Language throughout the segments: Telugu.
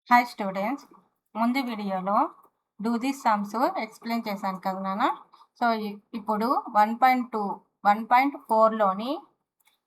హాయ్ స్టూడెంట్స్, ముందు వీడియోలో డూ దిస్ సమ్స్ ఎక్స్ప్లెయిన్ చేశాను కదా నాన్న. సో ఇప్పుడు 1.4లోని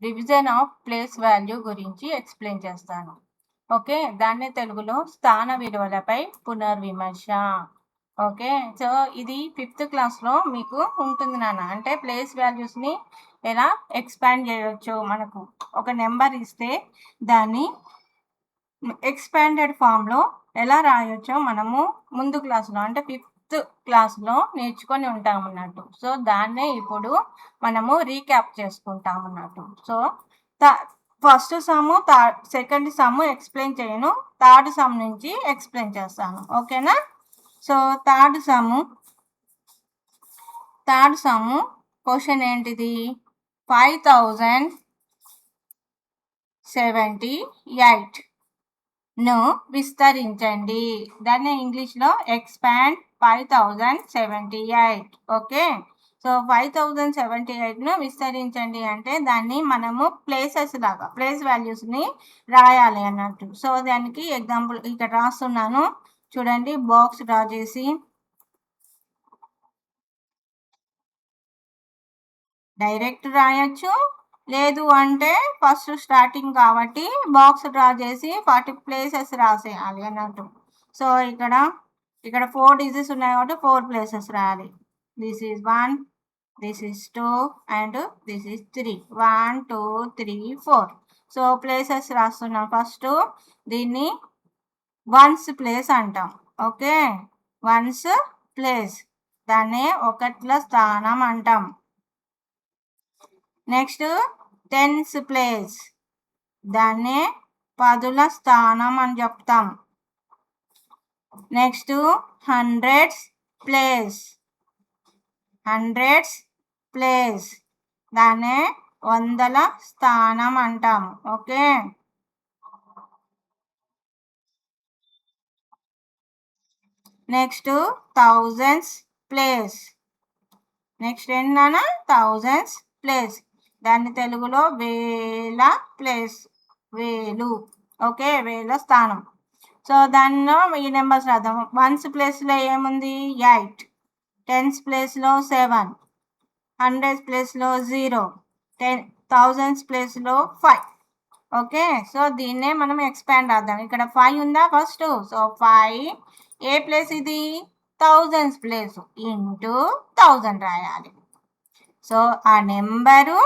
డివిజన్ ఆఫ్ ప్లేస్ వాల్యూ గురించి ఎక్స్ప్లెయిన్ చేస్తాను. ఓకే, దాన్ని తెలుగులో స్థాన విలువలపై పునర్విమర్శ. ఓకే, సో ఇది 5th క్లాస్లో మీకు ఉంటుంది నాన్న. అంటే ప్లేస్ వాల్యూస్ని ఎలా ఎక్స్పాండ్ చేయవచ్చు, మనకు ఒక నెంబర్ ఇస్తే దాన్ని ఎక్స్పాండెడ్ ఫామ్లో ఎలా రాయొచ్చో మనము ముందు క్లాస్లో అంటే 5th క్లాస్లో నేర్చుకొని ఉంటాం అన్నట్టు. సో దాన్నే ఇప్పుడు మనము రీక్యాప్ చేసుకుంటాం అన్నట్టు. So first some, second some explain చేయను, థర్డ్ సమ్ నుంచి ఎక్స్ప్లెయిన్ చేస్తాను. ఓకేనా? సో థర్డ్ సమ్ క్వశ్చన్ ఏంటిది? 5078 ను విస్తరించండి. దాన్ని ఇంగ్లీష్లో ఎక్స్పాండ్ 5078. ఓకే, సో 5078ను విస్తరించండి అంటే దాన్ని మనము ప్లేసెస్ లాగా ప్లేస్ వాల్యూస్ని రాయాలి అన్నట్టు. సో దానికి ఎగ్జాంపుల్ ఇక్కడ రాస్తున్నాను చూడండి. బాక్స్ డ్రా చేసి డైరెక్ట్ రాయొచ్చు, లేదు అంటే ఫస్ట్ స్టార్టింగ్ కాబట్టి బాక్స్ డ్రా చేసి 40 ప్లేసెస్ రాసేయాలి అన్నట్టు. సో ఇక్కడ 4 డిజిట్స్ ఉన్నాయి కాబట్టి 4 ప్లేసెస్ రాయాలి. This is 1, this is 2 and this is 3. 1 2 3 4. So places రాస్తున్నాం. ఫస్ట్ దీన్ని వన్స్ ప్లేస్ అంటాం. ఓకే, వన్స్ ప్లేస్, దాన్ని ఒకట్ల స్థానం అంటాం. నెక్స్ట్ టెన్స్ ప్లేస్, దాన్నే పదుల స్థానం అని చెప్తాం. నెక్స్ట్ హండ్రెడ్స్ ప్లేస్, దాన్నే వందల స్థానం అంటాం. Okay, next thousands place. Next ఏంటన్నా? థౌజండ్స్ ప్లేస్, దాన్ని తెలుగులో వేల ప్లేస్, వేలు. ఓకే, వేల స్థానం. సో దానిలో ఈ నెంబర్స్ రాద్దాం. వన్స్ ప్లేస్లో ఏముంది? 8, టెన్స్ ప్లేస్లో 7, హండ్రెడ్స్ ప్లేస్లో 0, థౌజండ్స్ ప్లేస్లో 5. ఓకే, సో దీన్నే మనం ఎక్స్పాండ్ రాద్దాం. ఇక్కడ 5 ఉందా ఫస్ట్? సో 5 ఏ ప్లేస్ ఇది? థౌజండ్స్ ప్లేస్ ఇంటూ 1000 రాయాలి. సో ఆ నెంబరు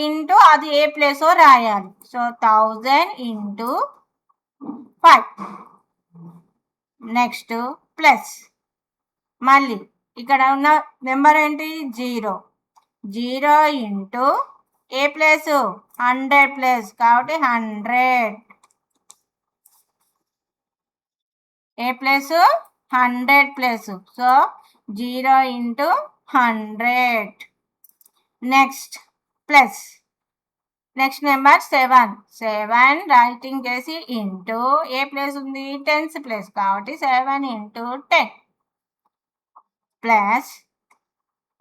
ఇంటూ అది ఏ ప్లేసో రాయాలి. So 1000 into 5. నెక్స్ట్ ప్లస్, మళ్ళీ ఇక్కడ ఉన్న నెంబర్ ఏంటి? 0 ఇంటూ ఏ ప్లేసు? 100 ప్లేస్ కాబట్టి 100. ఏ place? 100 place. So 0 into 100. Next plus, next number 7 writing చేసి ఇంటూ ఏ ప్లేస్ ఉంది? టెన్స్ ప్లేస్ కాబట్టి 7 ఇంటూ 10 ప్లస్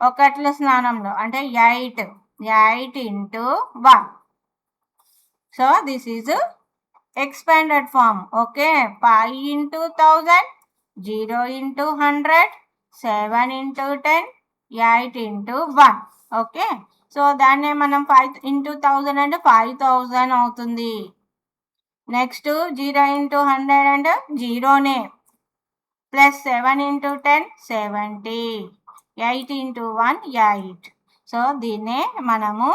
ఒకట్ల స్నానంలో అంటే 8 into 1. So this is expanded form. Okay, 5 into 1000, 0 into 100, 7 into 10, 8 into 1. Okay, so దాన్నే మనం 5 ఇంటూ 1000 అంటే 5000 అవుతుంది. నెక్స్ట్ 0 ఇంటూ 100 అంటే 0నే, ప్లస్ 7 ఇంటూ 10 70, 8 ఇంటూ 1 8. సో దీన్నే మనము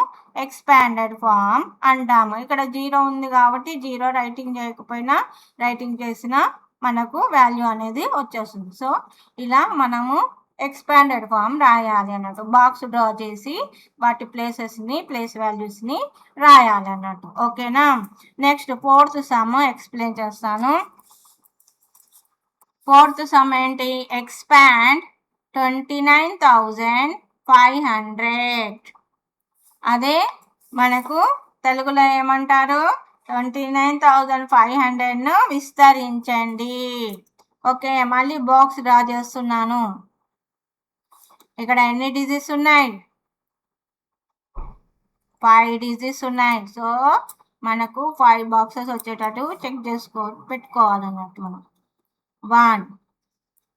ఎక్స్పాండెడ్ ఫామ్ అంటాము. ఇక్కడ 0 ఉంది కాబట్టి 0 రైటింగ్ చేయకపోయినా రైటింగ్ చేసినా మనకు వాల్యూ అనేది వచ్చేస్తుంది. సో ఇలా మనము ఎక్స్పాండెడ్ ఫామ్ రాయాలి అన్నట్టు. బాక్స్ డ్రా చేసి వాటి ప్లేసెస్ని, ప్లేస్ వాల్యూస్ని రాయాలి అన్నట్టు. ఓకేనా? నెక్స్ట్ ఫోర్త్ సమ్ ఎక్స్ప్లెయిన్ చేస్తాను. ఫోర్త్ సమ్ ఏంటి? ఎక్స్పాండ్ 29,500. అదే మనకు తెలుగులో ఏమంటారు? 29,500ను విస్తరించండి. ఓకే, మళ్ళీ బాక్స్ డ్రా చేస్తున్నాను. ఇక్కడ ఎన్ని డిజిట్స్ ఉన్నాయి? 5 డిజిట్స్ ఉన్నాయి. సో మనకు 5 బాక్సెస్ వచ్చేటట్టు చెక్ పెట్టుకోవాలన్నట్టు మనం. 1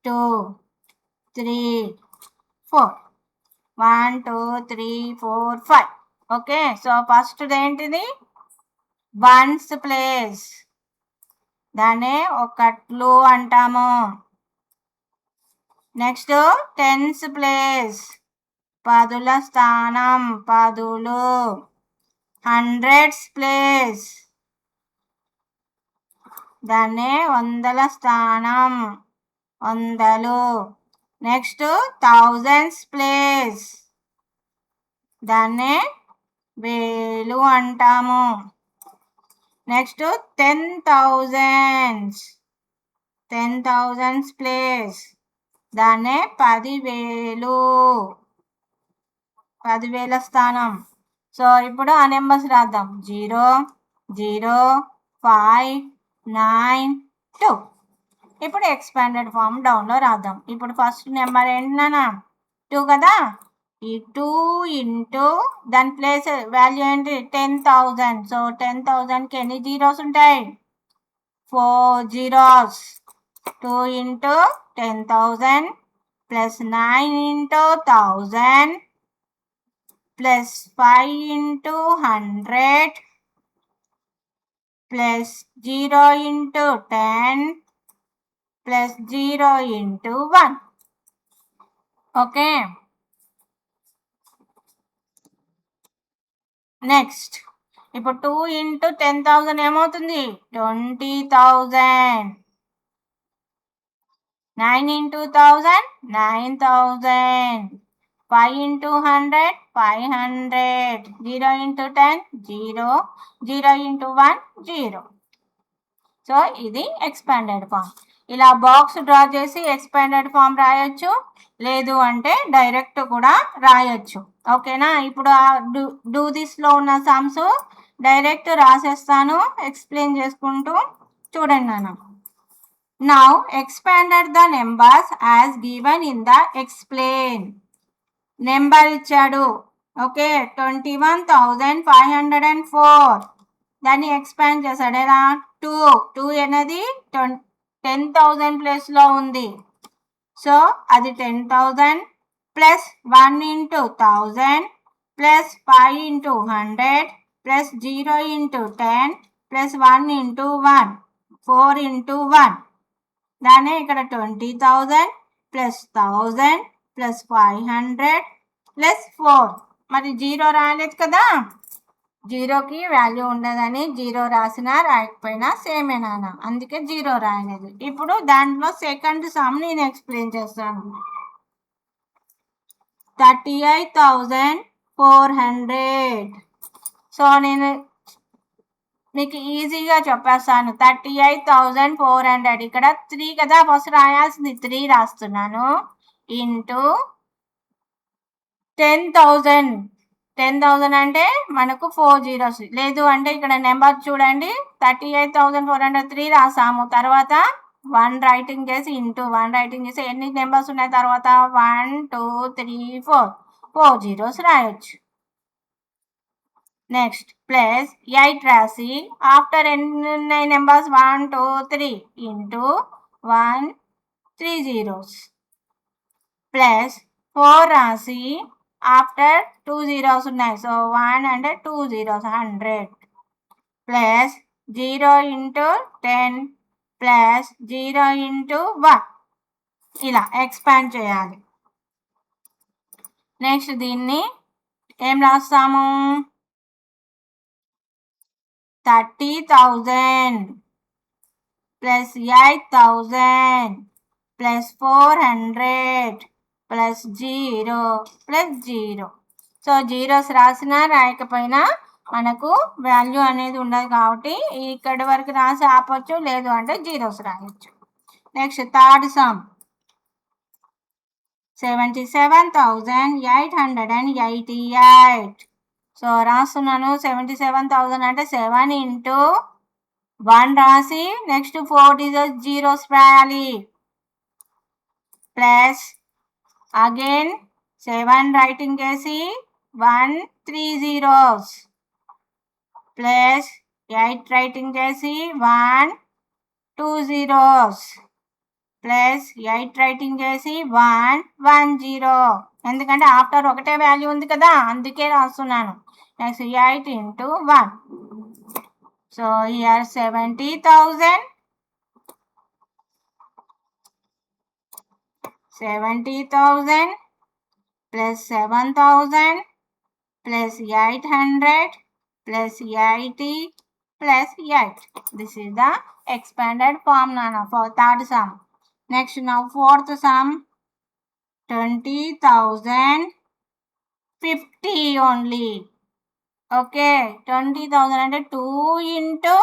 2 3 4 1 2 3 4 5. ఓకే, సో ఫస్ట్ ఏంటిది వన్స్ ప్లేస్, దాన్ని ఒకట్లు అంటాము. నెక్స్ట్ టెన్స్ ప్లేస్, పదుల స్థానం, పదులు. హండ్రెడ్స్ ప్లేస్, దాన్ని వందల స్థానం, వందలు. నెక్స్ట్ థౌజండ్స్ ప్లేస్, దాన్ని వేలు అంటాము. నెక్స్ట్ 10,000s, 10,000s ప్లేస్, దాన్నే 10,000, 10,000 స్థానం. సో ఇప్పుడు ఆ నెంబర్స్ రాద్దాం. 0 0 5 9 2. ఇప్పుడు ఎక్స్పాండెడ్ ఫామ్ డౌన్లో రాద్దాం. ఇప్పుడు ఫస్ట్ నెంబర్ ఏంటన్నా 2 కదా, ఈ 2 ఇంటూ దాని ప్లేస్ వాల్యూ ఏంటి 10,000. సో 10,000కి ఎన్ని జీరోస్ ఉంటాయి 4 zeros. 2 into 10,000 plus 9 into 1000 plus 5 into 100 plus 0 into 10 plus 0 into 1. Okay, next ఇప్పుడు 2 ఇంటూ 10,000 ఏమవుతుంది 20,000. 9 into 1000 9,000. 5 into 100 500. 0 into 10 0. 0 into 1 0. So ఇది ఎక్స్పాండెడ్ ఫామ్. ఇలా బాక్స్ డ్రా చేసి ఎక్స్పాండెడ్ ఫామ్ రాయొచ్చు, లేదు అంటే డైరెక్ట్ కూడా రాయొచ్చు. ఓకేనా, ఇప్పుడు డూ దిస్లో ఉన్న సమ్స్ డైరెక్ట్ రాసేస్తాను ఎక్స్ప్లెయిన్ చేసుకుంటూ. చూడండి నాన్న. Now expanded the numbers as given in the explain. Number ఇచ్చాడు. ఓకే, 21,504. దాన్ని ఎక్స్పాండ్ చేశాడు ఎలా 2 అనేది 10,000 ప్లేస్లో ఉంది. సో అది 10,000 plus 1 into 1000 plus 5 into 100 plus 0 into 10 plus 1 into 1 4 into 1. దాన్ని ఇక్కడ 20,000 ప్లస్ 1000 ప్లస్ 500 ప్లస్ 4. మరి 0 రాలేదు కదా, 0కి వాల్యూ ఉండదని 0 రాసినా రాయకపోయినా సేమే నాన్న, అందుకే 0 రాయలేదు. ఇప్పుడు దాంట్లో సెకండ్ సమ్ నేను ఎక్స్ప్లెయిన్ చేస్తాను. 38,400. సో నేను మీకు ఈజీగా చెప్పేస్తాను. 38,400 ఇక్కడ 3 కదా, ఫస్ట్ రాయాల్సింది 3 రాస్తున్నాను ఇంటూ 10,000. 10,000 అంటే మనకు 4 జీరోస్, లేదు అంటే ఇక్కడ నెంబర్ చూడండి 38,400 3 రాసాము, తర్వాత 1 రైటింగ్ చేసి ఇంటూ 1 రైటింగ్ చేసి ఎన్ని నెంబర్స్ ఉన్నాయి తర్వాత 1 2 3 4 జీరోస్ రాయొచ్చు. నెక్స్ట్ ప్లస్ 8 రాసి ఆఫ్టర్ ఎన్ని ఉన్నాయి నెంబర్స్ 1 2 3 ఇంటూ 1 3 జీరోస్ ప్లస్ 4 రాసి ఆఫ్టర్ 2 జీరోస్ ఉన్నాయి. సో 1 అంటే 2 zeros 100 plus 0 into 10 plus 0 into 1. ఇలా ఎక్స్పాండ్ చేయాలి. నెక్స్ట్ దీన్ని ఏం రాస్తాము 30,000 plus 8,000 plus 400 plus 0 plus 0. So zeros రాసినా రాయకపోయినా మనకు వాల్యూ అనేది ఉండదు కాబట్టి ఇక్కడి వరకు రాసి ఆపొచ్చు, లేదు అంటే జీరోస్ రాయొచ్చు. Next third sum 77,888. సో రాస్తున్నాను 77,000 అంటే 7 ఇంటూ 1 రాసి నెక్స్ట్ 4 జీరోస్ రాయాలి ప్లస్ అగైన్ 7 రైటింగ్ చేసి 1 3 జీరోస్ ప్లస్ 8 రైటింగ్ చేసి 1 2 జీరోస్ ప్లస్ 8 రైటింగ్ చేసి 1 1 0, ఎందుకంటే ఆఫ్టర్ ఒకటే వాల్యూ ఉంది కదా అందుకే రాస్తున్నాను. Next 8 into 1, so here 70,000 plus 7,000 plus 800 plus 80 plus 8. This is the expanded form nana for third sum. Next now fourth sum, 20,050 only. Okay, 20,000 అంటే 2 into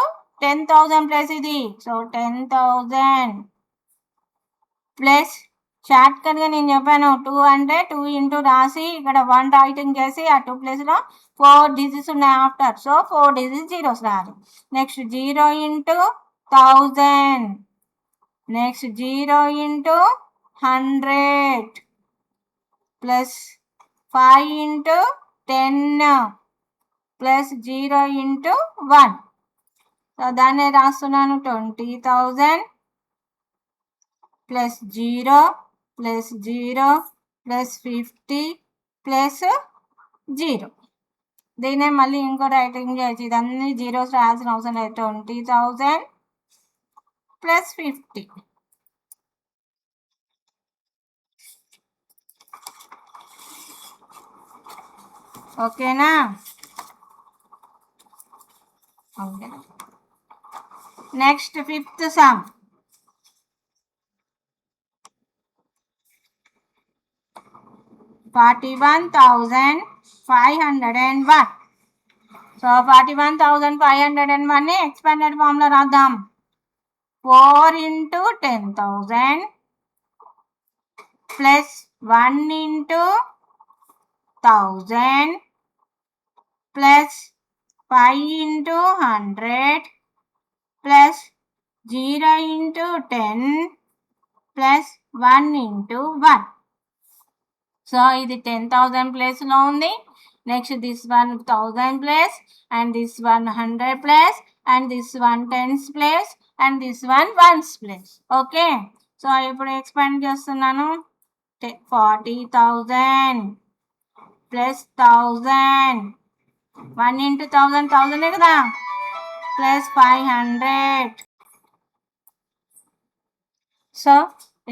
10,000 plus ఇది, so 10,000 plus షార్ట్ కట్గా నేను చెప్పాను 2 అంటే 2 into రాసి ఇక్కడ 1 రైటింగ్ చేసి ఆ 2 ప్లేస్లో 4 డిజిట్స్ ఉన్నాయి ఆఫ్టర్, సో 4 డిజిట్స్ జీరోస్ రాదు. Next 0 into 1000, next 0 into 100 plus 5 into 10 plus 0 into 1, so దాన్ని రాస్తున్నాను 20,000 ప్లస్ 0 ప్లస్ 0 ప్లస్ 50 ప్లస్ 0. దీన్నే మళ్ళీ ఇంకో రైటింగ్ చేయొచ్చు, ఇదన్నీ జీరోస్ రాయాల్సిన అవసరం లేదు. 20,000 ప్లస్ 50. ఓకేనా? Okay. Next fifth sum, 41,501. So 41,501 ని ఎక్స్పాండెడ్ ఫామ్ లో రాద్దాం. 4 into 10,000 plus 1 into 1,000 plus 5 into 100 plus 0 into 10 plus 1 into 1. So ఇది 10,000 ప్లేస్లో ఉంది. Next this one 1,000 place, and this one 100 place, and this one 10s place, and this one 1s place. Okay, so ఇప్పుడు ఎక్స్పాండ్ చేస్తున్నాను. 40,000 ప్లస్ 1,000, 1 into 1,000 1,000 కదా, ప్లస్ 500. సో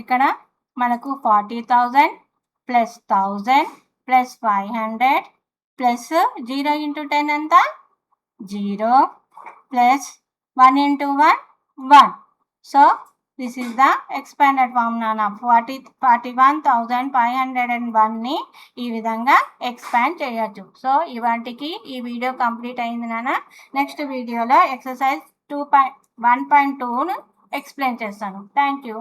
ఇక్కడ మనకు 40,000 ప్లస్ 1,000 ప్లస్ 500 ప్లస్ 0 into 10 ఎంత 0 plus 1 into 1 1. So this is the expanded form నానా. 41,501 ని ఈ విధంగా ఎక్స్పాండ్ చేయొచ్చు. సో ఇవాటికి ఈ వీడియో కంప్లీట్ అయింది నానా. నెక్స్ట్ వీడియోలో ఎక్సర్సైజ్ 2.1.2ను ఎక్స్ప్లెయిన్ చేస్తాను. Thank you.